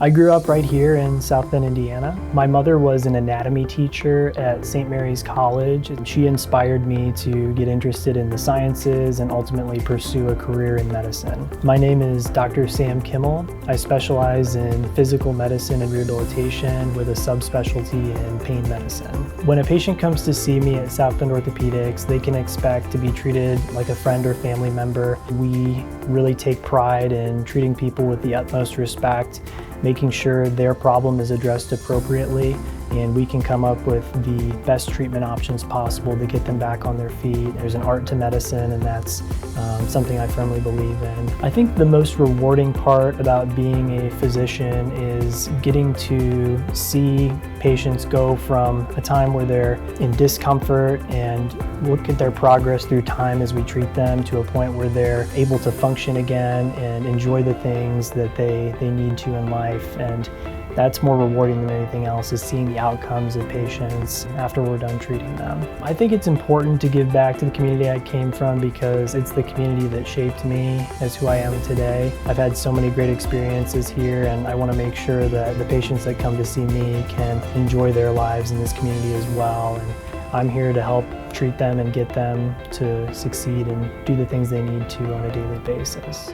I grew up right here in South Bend, Indiana. My mother was an anatomy teacher at St. Mary's College, and she inspired me to get interested in the sciences and ultimately pursue a career in medicine. My name is Dr. Sam Kimmell. I specialize in physical medicine and rehabilitation with a subspecialty in pain medicine. When a patient comes to see me at South Bend Orthopedics, they can expect to be treated like a friend or family member. We really take pride in treating people with the utmost respect, making sure their problem is addressed appropriately, and we can come up with the best treatment options possible to get them back on their feet. There's an art to medicine, and that's something I firmly believe in. I think the most rewarding part about being a physician is getting to see patients go from a time where they're in discomfort and look at their progress through time as we treat them to a point where they're able to function again and enjoy the things that they need to in life. And that's more rewarding than anything else, is seeing the outcomes of patients after we're done treating them. I think it's important to give back to the community I came from because it's the community that shaped me as who I am today. I've had so many great experiences here, and I want to make sure that the patients that come to see me can enjoy their lives in this community as well. And I'm here to help treat them and get them to succeed and do the things they need to on a daily basis.